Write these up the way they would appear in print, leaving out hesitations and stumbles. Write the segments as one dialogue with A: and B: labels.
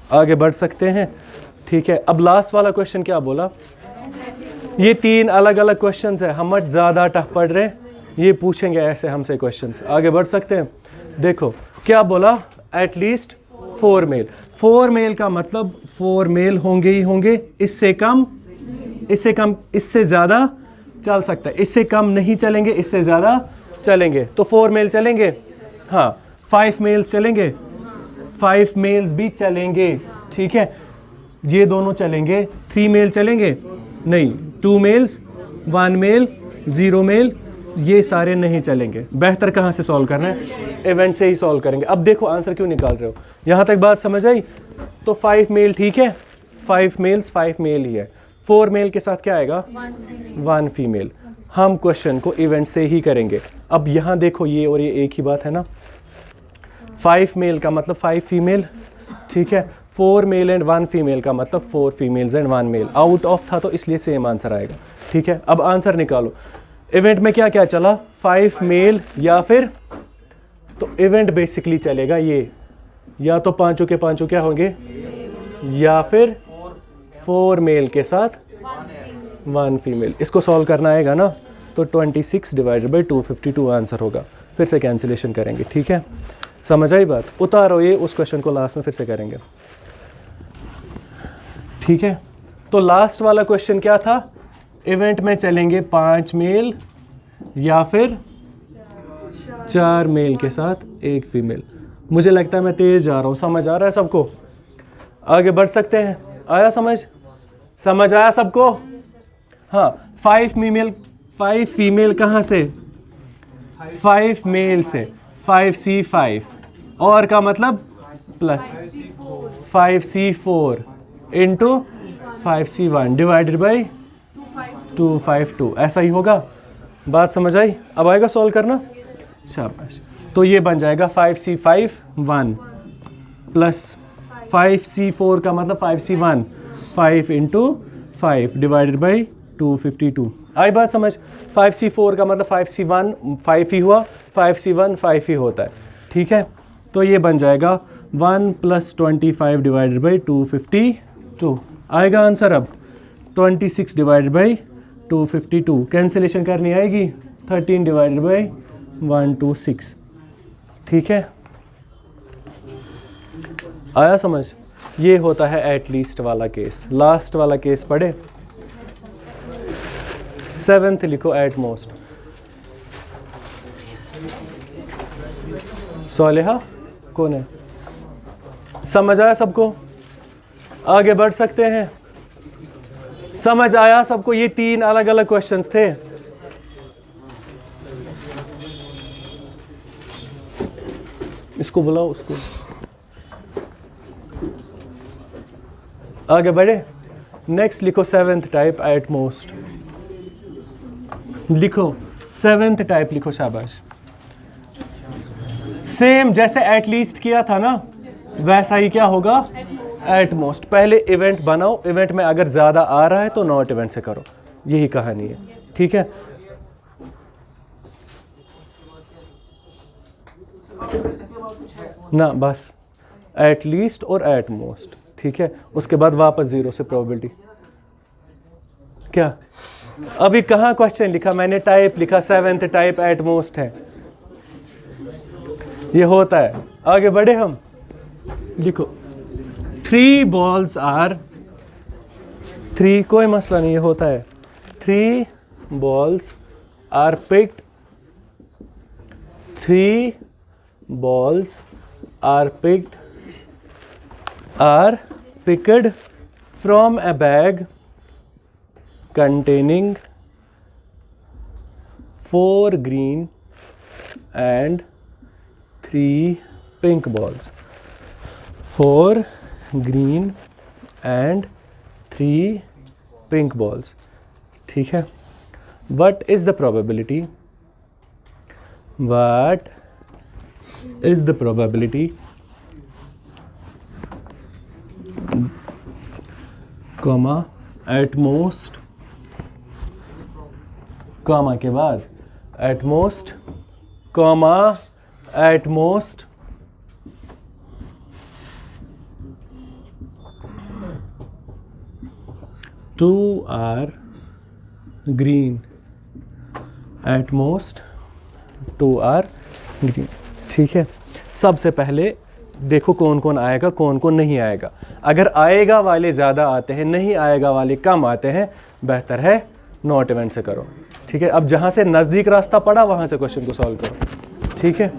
A: आगे बढ़ सकते हैं। ठीक है, अब लास्ट वाला क्वेश्चन क्या बोला? ये 3 अलग अलग क्वेश्चंस है, हम ज़्यादा टफ पढ़ रहे हैं, ये पूछेंगे ऐसे हमसे क्वेश्चंस। आगे बढ़ सकते हैं। देखो क्या बोला, एटलीस्ट 4 मेल। 4 मेल का मतलब 4 मेल होंगे ही होंगे, इससे कम, इससे ज़्यादा चल सकता है, इससे कम नहीं चलेंगे, इससे ज़्यादा चलेंगे। तो 4 मेल चलेंगे, हाँ। 5 मेल्स चलेंगे, 5 मेल्स भी चलेंगे। ठीक है, ये दोनों चलेंगे। 3 मेल चलेंगे नहीं, 2 मेल्स, 1 मेल, 0 मेल, ये सारे नहीं चलेंगे। बेहतर कहाँ से सॉल्व करना है? इवेंट से ही सॉल्व करेंगे। अब देखो आंसर क्यों निकाल रहे हो, यहाँ तक बात समझ आई? तो 5 मेल ठीक है, 5 मेल्स 5 मेल ही है। 4 मेल के साथ क्या आएगा? 1 फीमेल। हम क्वेश्चन को इवेंट से ही करेंगे। अब यहाँ देखो ये और ये एक ही बात है ना। 5 मेल का मतलब 5 फीमेल, ठीक है। 4 मेल एंड 1 फीमेल का मतलब 4 females and 1 male. Out of था तो इसलिए सेम आंसर आएगा। ठीक है, अब आंसर निकालो। इवेंट में क्या क्या चला? 5 मेल या फिर, तो इवेंट बेसिकली चलेगा ये, या तो पांचों के पांचों क्या होंगे, या फिर 4 मेल के साथ 1 फीमेल। इसको सॉल्व करना आएगा ना, तो 26 डिवाइडेड बाई 252 आंसर होगा। फिर से कैंसिलेशन करेंगे। ठीक है, समझ आई बात? उतारो ये, उस क्वेश्चन को लास्ट में फिर से करेंगे। ठीक है, तो लास्ट वाला क्वेश्चन क्या था? इवेंट में चलेंगे 5 मेल या फिर 4 मेल के साथ 1 फीमेल। मुझे लगता है मैं तेज जा रहा हूँ, समझ आ रहा है सबको? आगे बढ़ सकते हैं। आया समझ? समझ आया सबको? हाँ, 5 फीमेल कहाँ से? 5 मेल से, 5C5 और का मतलब plus 5C4 into 5C1 divided by 252। ऐसा ही होगा। बात समझ आई? अब आएगा सॉल्व करना? शाबाश। तो ये बन जाएगा 5C5 1 प्लस 5C4 का मतलब 5C1 5 इंटू 5 डिवाइडेड बाई 252। आई बात समझ? 5C4 का मतलब 5C1 5 ही हुआ, 5C1 5 ही होता है। ठीक है, तो ये बन जाएगा 1 प्लस 25 डिवाइडेड बाई 252। आएगा आंसर अब 26 डिवाइडेड बाई 252। कैंसिलेशन करनी आएगी, 13 डिवाइडेड बाई 126। ठीक है, आया समझ? ये होता है एटलीस्ट वाला केस। लास्ट वाला केस पढ़े, 7th लिखो एट मोस्ट। सोलेहा कौन है? समझ आया सबको? आगे बढ़ सकते हैं। समझ आया सबको? ये 3 अलग अलग क्वेश्चंस थे। इसको बुलाओ, उसको। आगे बढ़े। नेक्स्ट लिखो 7th टाइप एट मोस्ट। लिखो 7th टाइप लिखो, शाबाश। सेम जैसे एटलीस्ट किया था ना, वैसा ही क्या होगा? At most. पहले इवेंट बनाओ, इवेंट में अगर ज़्यादा आ रहा है तो नॉट इवेंट से करो। यही कहानी है। ठीक है, ना बस एटलीस्ट और एट मोस्ट। ठीक है, उसके बाद वापस 0 से प्रोबेबिलिटी। क्या अभी कहाँ क्वेश्चन लिखा मैंने? टाइप लिखा, 7th टाइप एट मोस्ट है। ये होता है। आगे बढ़े हम। लिखो 3 balls आर 3, कोई मसला नहीं, ये होता है। 3 balls are picked, 3 balls are picked from a bag containing 4 green and 3 pink balls. 4 green and 3 pink balls. ठीक है, what is the probability? What is the probability, comma at most, comma के बाद at most, comma at most 2 are green, at most 2 are green। ठीक है, सबसे पहले देखो कौन कौन आएगा कौन कौन नहीं आएगा। अगर आएगा वाले ज़्यादा आते हैं, नहीं आएगा वाले कम आते हैं, बेहतर है नॉट इवेंट से करो। ठीक है, अब जहाँ से नज़दीक रास्ता पड़ा वहाँ से क्वेश्चन को सॉल्व करो। ठीक है,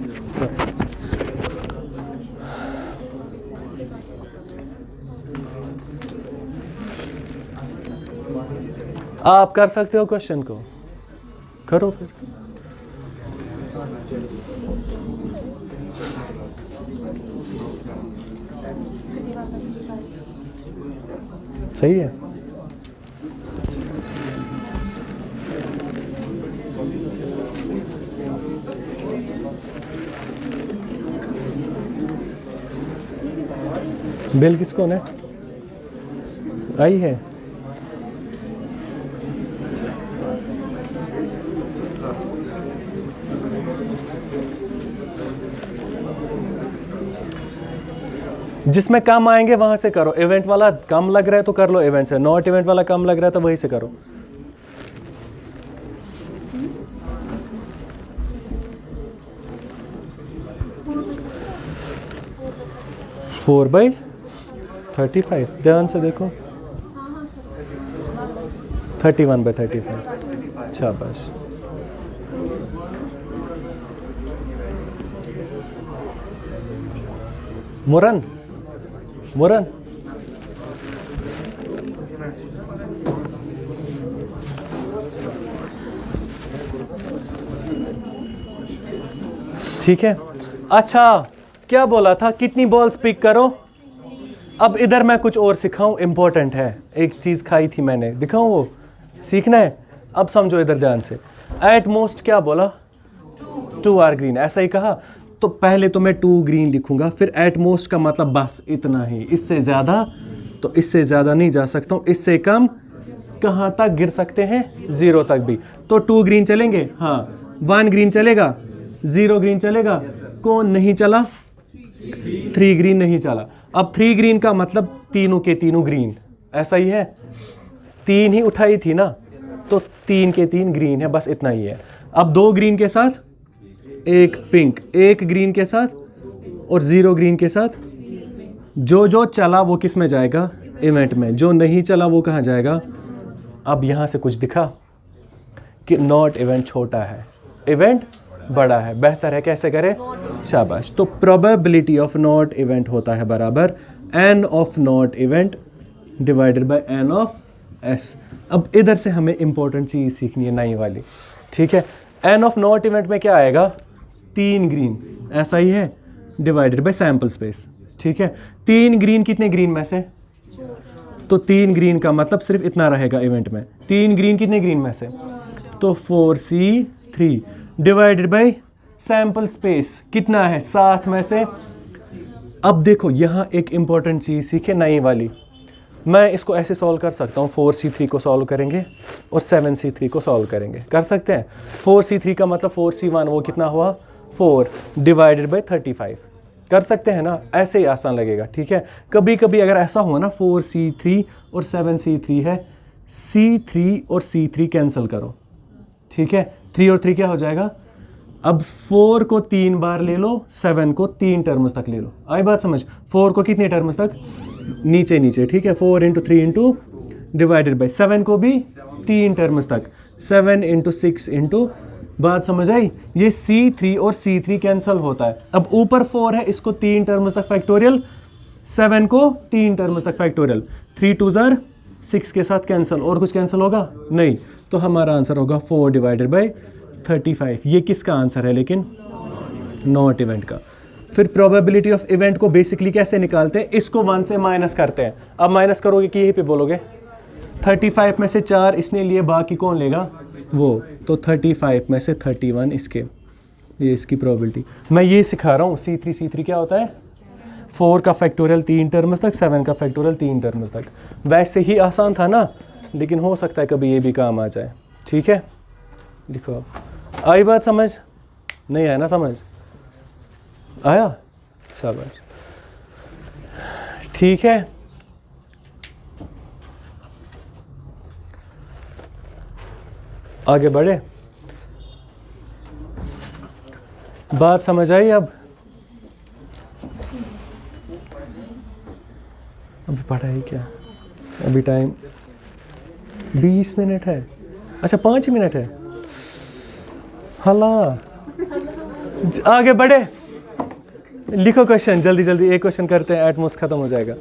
A: आप कर सकते हो क्वेश्चन को, करो फिर। सही है, बिल किसको ने आई है? जिसमें कम आएंगे वहां से करो। इवेंट वाला कम लग रहा है तो कर लो इवेंट से, नॉट इवेंट वाला कम लग रहा है तो वही से करो। फोर बाई 35, ध्यान से देखो, 31/35। शाबाश। मुरन मुरन ठीक है। अच्छा, क्या बोला था, कितनी बॉल्स पिक करो। अब इधर मैं कुछ और सिखाऊं, इंपॉर्टेंट है। एक चीज़ खाई थी मैंने, दिखाऊं, वो सीखना है। अब समझो इधर ध्यान से। एट मोस्ट क्या बोला? 2 आर ग्रीन, ऐसा ही कहा। तो पहले तो मैं 2 ग्रीन लिखूंगा, फिर एट मोस्ट का मतलब बस इतना ही, इससे ज़्यादा तो इससे ज़्यादा नहीं जा सकता हूँ, इससे कम कहाँ तक गिर सकते हैं? 0 तक भी। तो 2 ग्रीन चलेंगे, हाँ। 1 ग्रीन चलेगा, 0 ग्रीन चलेगा, कौन नहीं चला? 3 ग्रीन नहीं चला। अब 3 ग्रीन का मतलब तीनों के तीनों ग्रीन, ऐसा ही है। 3 ही उठाई थी ना, तो 3 के 3 ग्रीन है, बस इतना ही है। अब 2 ग्रीन के साथ 1 पिंक, 1 ग्रीन के साथ और 0 ग्रीन के साथ। जो जो चला वो किस में जाएगा? इवेंट में। जो नहीं चला वो कहाँ जाएगा? अब यहाँ से कुछ दिखा कि नॉट इवेंट छोटा है, इवेंट बड़ा है, बेहतर है कैसे करें? शाबाश। तो प्रोबेबिलिटी ऑफ नॉट इवेंट होता है बराबर n of not event divided by n of s। अब इधर से हमें इंपॉर्टेंट चीज़ सीखनी है, नई वाली। ठीक है, n ऑफ नॉट इवेंट में क्या आएगा? 3 ग्रीन, ऐसा ही है, डिवाइडेड बाय सैम्पल स्पेस। ठीक है, 3 ग्रीन कितने ग्रीन में से? तो 3 ग्रीन का मतलब सिर्फ इतना रहेगा इवेंट में। 3 ग्रीन कितने ग्रीन में से? तो 4c3 divided by sample space कितना है? 7 में से। अब देखो यहाँ एक इंपॉर्टेंट चीज़ सीखे, नई वाली। मैं इसको ऐसे सॉल्व कर सकता हूँ, 4c3 को सॉल्व करेंगे और 7c3 को सॉल्व करेंगे, कर सकते हैं। 4c3 का मतलब 4c1, वो कितना हुआ? 4 डिवाइडेड बाय 35, कर सकते हैं ना? ऐसे ही आसान लगेगा। ठीक है, कभी कभी अगर ऐसा हुआ ना 4c3 और 7c3 है, c3 और c3 कैंसिल करो। ठीक है, 3 और 3 क्या हो जाएगा? अब 4 को 3 बार ले लो, 7 को 3 टर्म्स तक ले लो। आई बात समझ? 4 को कितने टर्म्स तक? नीचे नीचे। ठीक है, 4 × 3 इंटू डिवाइडेड बाई 7 को भी 3 टर्म्स तक, 7 × 6 इंटू। बात समझ आई? ये c3 और c3 कैंसिल होता है। अब ऊपर 4 है, इसको 3 टर्म्स तक फैक्टोरियल, 7 को 3 टर्म्स तक फैक्टोरियल, 3 2 ज़ार 6 के साथ कैंसिल। और कुछ कैंसिल होगा? नहीं। तो हमारा आंसर होगा 4 डिवाइडेड बाई 35। ये किसका आंसर है लेकिन? नॉट इवेंट का। फिर प्रोबेबिलिटी ऑफ इवेंट को बेसिकली कैसे निकालते हैं? इसको 1 से माइनस करते हैं। अब माइनस करोगे कि यहीं पे बोलोगे 35 में से 4 इसने लिए, बाकी कौन लेगा? वो। तो 35 में से 31 इसके, ये इसकी प्रोबेबिलिटी। मैं ये सिखा रहा हूँ। c3 क्या होता है? 4 का फैक्टोरियल 3 टर्म्स तक, 7 का फैक्टोरियल 3 टर्म्स तक। वैसे ही आसान था ना, लेकिन हो सकता है कभी ये भी काम आ जाए। ठीक है, लिखो। अब आई बात समझ? नहीं आया ना समझ? आया? शाबाश। ठीक है, आगे बढ़े, बात समझ आई? अब अभी पढ़ा है क्या? अभी टाइम 20 मिनट है। अच्छा 5 मिनट है। हला आगे बढ़े, लिखो क्वेश्चन जल्दी जल्दी, एक क्वेश्चन करते हैं, एटमॉस खत्म हो जाएगा।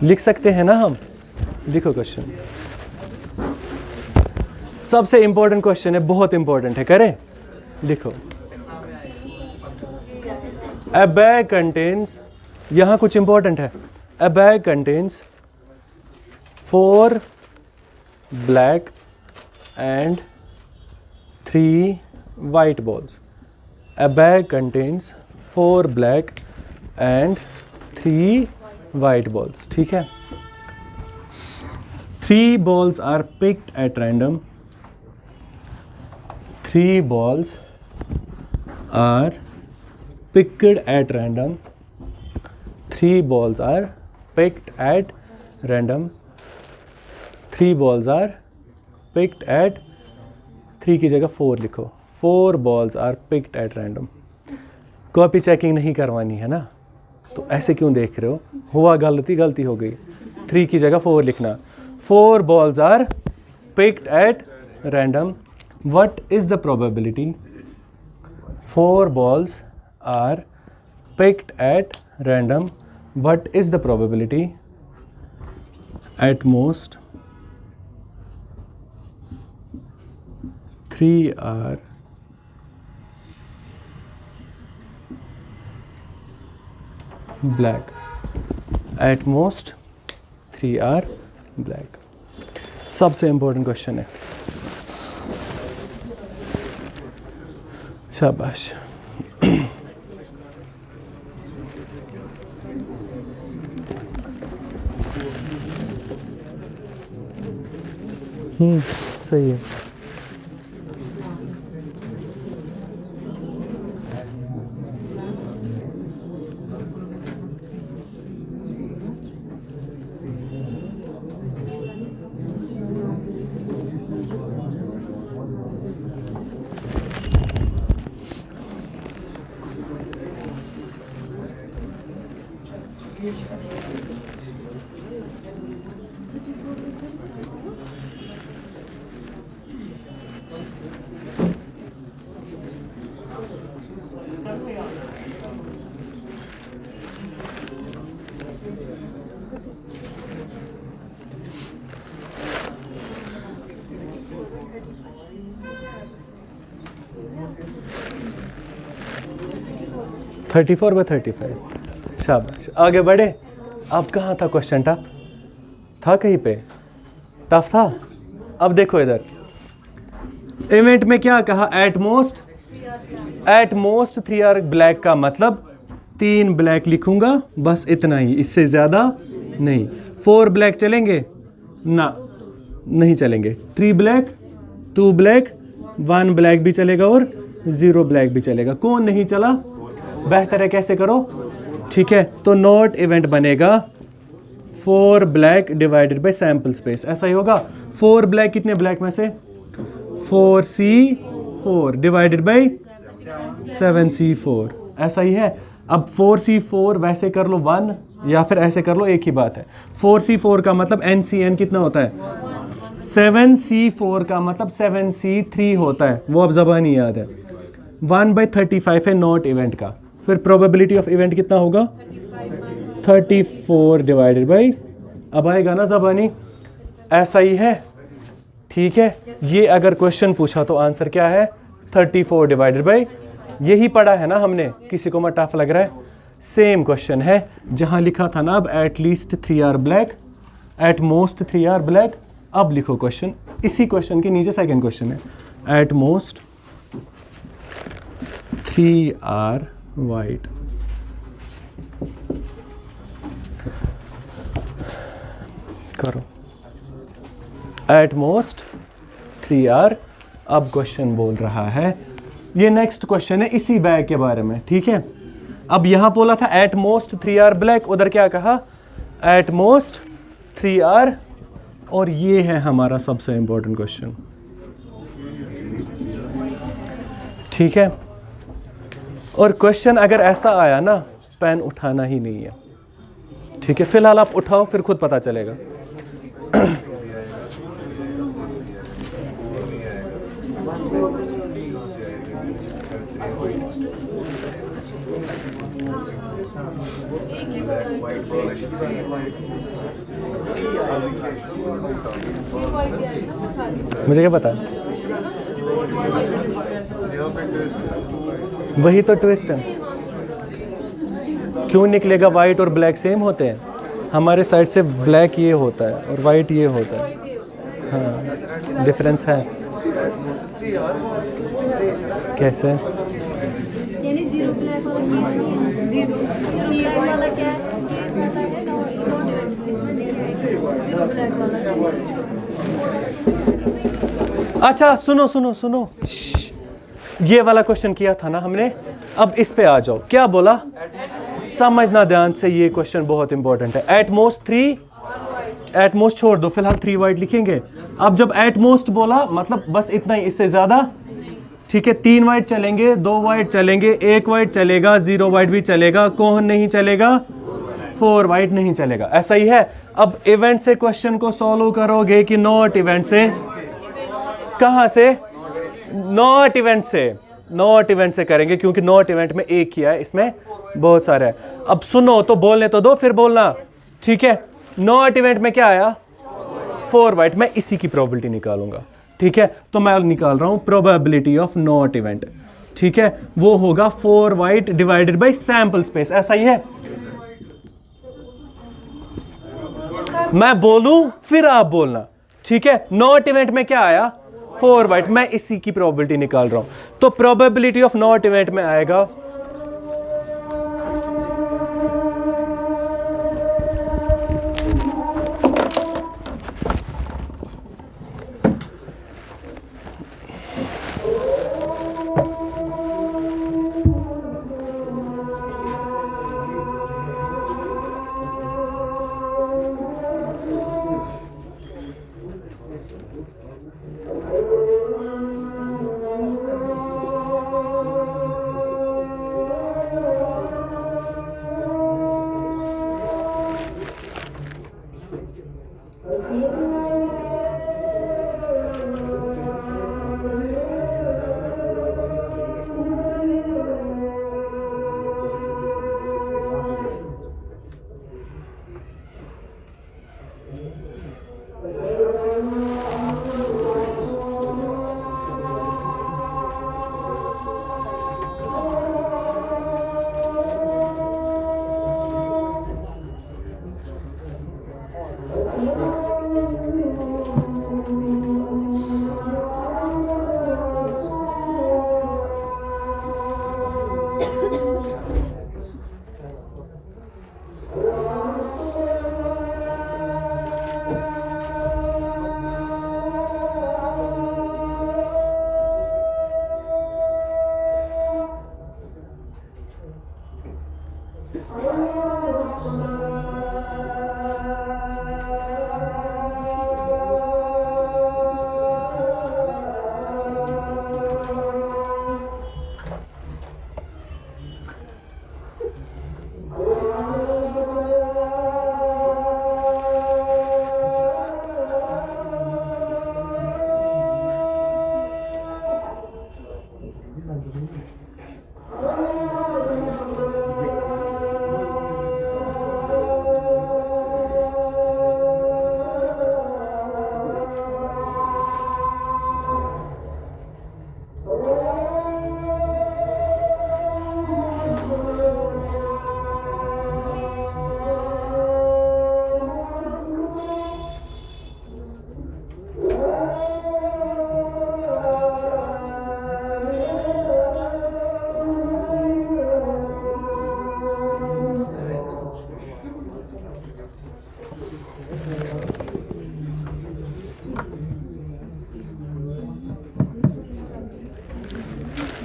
A: लिख सकते हैं ना हम? लिखो क्वेश्चन। सबसे इंपॉर्टेंट क्वेश्चन है, बहुत इंपॉर्टेंट है, करें? लिखो, A bag contains, यहाँ कुछ इंपॉर्टेंट है। A bag contains 4 black and 3 white balls. A bag contains 4 black and 3 white balls. ठीक है? 3 balls are picked at random. 3 balls are picked at random. 3 balls are picked at random. 3 balls are picked at, 3 की जगह 4 लिखो। 4 balls are picked at random. Copy checking नहीं करवानी है ना, तो ऐसे क्यों देख रहे हो? हुआ गलती, गलती हो गई। 3 की जगह 4 लिखना। 4 balls are picked at random. What is the probability? 4 balls are picked at random. What is the probability? At most 3 are black. At most 3 are black. सबसे इम्पोर्टेंट क्वेश्चन है। शाबाश। सही है। थर्टी 34/35। शाबाश, आगे बढ़े। अब कहाँ था क्वेश्चन? टफ था कहीं पे? टफ था। अब देखो इधर, इवेंट में क्या कहा? एट मोस्ट 3 आर ब्लैक का मतलब 3 ब्लैक लिखूंगा, बस इतना ही, इससे ज़्यादा नहीं। 4 ब्लैक चलेंगे ना? नहीं चलेंगे। 3 ब्लैक, 2 ब्लैक, 1 ब्लैक भी चलेगा और 0 ब्लैक भी चलेगा। कौन नहीं चला? बेहतर है कैसे करो? ठीक है, तो नॉट इवेंट बनेगा 4 black divided by sample space. ऐसा ही होगा। 4 ब्लैक, कितने ब्लैक में से? 4C4 divided by 7C4। ऐसा ही है। अब 4C4 वैसे कर लो 1, या फिर ऐसे कर लो, एक ही बात है। 4C4 का मतलब NCN कितना होता है? 7C4 का मतलब 7C3 होता है, वो अब ज़बानी याद है। 1/35 है नॉट इवेंट का। फिर प्रोबेबिलिटी ऑफ इवेंट कितना होगा? 34 डिवाइडेड बाई, अब आएगा ना ज़बानी। ऐसा ही है, ठीक है। ये अगर क्वेश्चन पूछा तो आंसर क्या है? 34 डिवाइडेड बाई, यही पढ़ा है ना हमने। किसी को मत टफ लग रहा है? सेम क्वेश्चन है जहां लिखा था ना अब at least 3 are black, at most 3 are black. अब लिखो क्वेश्चन, इसी क्वेश्चन के नीचे सेकंड क्वेश्चन है, एट मोस्ट 3 आर वाइट। करो एट मोस्ट 3 आर। अब क्वेश्चन बोल रहा है, ये नेक्स्ट क्वेश्चन है इसी बैग के बारे में, ठीक है। अब यहां बोला था एट मोस्ट 3 आर ब्लैक, उधर क्या कहा एट मोस्ट 3 आर, और ये है हमारा सबसे इंपॉर्टेंट क्वेश्चन। ठीक है, और क्वेश्चन अगर ऐसा आया ना, पेन उठाना ही नहीं है। ठीक है, फिलहाल आप उठाओ, फिर खुद पता चलेगा। मुझे क्या पता, वही तो ट्विस्ट है। क्यों निकलेगा वाइट और ब्लैक सेम होते हैं? हमारे साइड से ब्लैक ये होता है और वाइट ये होता है। हाँ, डिफरेंस है। कैसे?
B: यानी जीरो ब्लैक और जीरो ब्लैक वाला क्या है? जीरो ब्लैक वाला।
A: अच्छा सुनो सुनो सुनो, ये वाला क्वेश्चन किया था ना हमने, अब इस पे आ जाओ। क्या बोला? समझना ध्यान से, ये क्वेश्चन बहुत इंपॉर्टेंट है। एट मोस्ट 3, एट मोस्ट छोड़ दो, फिलहाल 3 वाइट लिखेंगे। अब जब एट मोस्ट बोला मतलब बस इतना ही, इससे ज्यादा। ठीक है, 3 वाइट चलेंगे, 2 वाइट चलेंगे, 1 वाइट चलेगा, 0 वाइट भी चलेगा, कौन नहीं चलेगा? 4 वाइट नहीं चलेगा। ऐसा ही है। अब इवेंट से क्वेश्चन को सॉल्व करोगे कि नॉट इवेंट से? कहां से? नॉट इवेंट से। नॉट इवेंट से करेंगे, क्योंकि नॉट इवेंट में एक किया है, इसमें बहुत सारे है। अब सुनो तो, बोलने तो दो फिर बोलना। ठीक है, नॉट इवेंट में क्या आया? 4 वाइट। मैं इसी की प्रोबेबिलिटी निकालूंगा। ठीक है, तो मैं निकाल रहा हूं प्रोबेबिलिटी ऑफ नॉट इवेंट। ठीक है, वो होगा 4 white divided by sample space. ऐसा ही है, मैं बोलूं फिर आप बोलना। ठीक है, नॉट इवेंट में क्या आया? 4 वाइट। मैं इसी की प्रोबेबिलिटी निकाल रहा हूं, तो प्रोबेबिलिटी ऑफ नॉट इवेंट में आएगा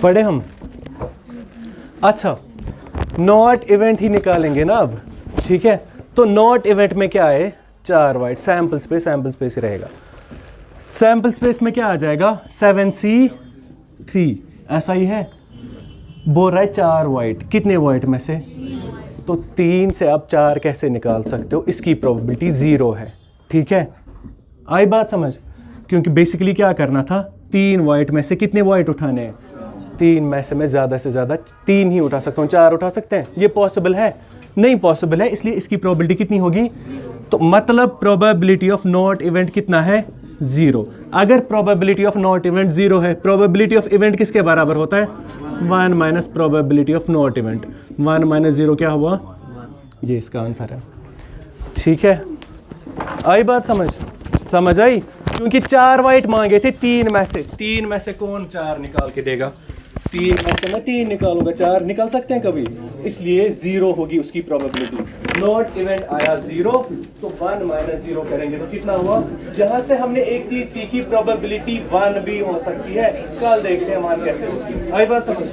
A: पढ़े हम। अच्छा, नॉट इवेंट ही निकालेंगे ना अब, ठीक है। तो नॉट इवेंट में क्या है, 4 वाइट, सैम्पल स्पेस ही रहेगा। सैम्पल स्पेस में क्या आ जाएगा, 7C3, ऐसा ही है। बोल रहा है 4 वाइट, कितने वाइट में से, तो 3 से आप 4 कैसे निकाल सकते हो, इसकी प्रोबेबिलिटी 0 है, ठीक है। आई बात समझ, क्योंकि बेसिकली क्या करना था, 3 वाइट में से कितने वाइट उठाने हैं, 3 में से मैं ज़्यादा से ज़्यादा 3 ही उठा सकता हूँ, 4 उठा सकते हैं, ये पॉसिबल है, नहीं पॉसिबल है, इसलिए इसकी प्रोबेबिलिटी कितनी होगी, तो मतलब प्रोबेबिलिटी ऑफ नॉट इवेंट कितना है, 0। अगर प्रोबेबिलिटी ऑफ नॉट इवेंट 0 है, प्रोबेबिलिटी ऑफ इवेंट किसके बराबर होता है, 1 minus probability of not event, 1 minus 0 क्या हुआ, ये इसका आंसर है, ठीक है। आई बात समझ आई, क्योंकि 4 वाइट मांगे थे, 3 में से कौन 4 निकाल के देगा, 3 में से मैं 3 निकालूंगा, 4 निकाल सकते हैं कभी, इसलिए 0 होगी उसकी प्रोबेबिलिटी। नॉट इवेंट आया 0, तो 1 माइनस 0 करेंगे तो कितना हुआ। यहाँ से हमने एक चीज सीखी, प्रोबेबिलिटी 1 भी हो सकती है, कल देखते हैं मान कैसे होगी। आई बात समझ।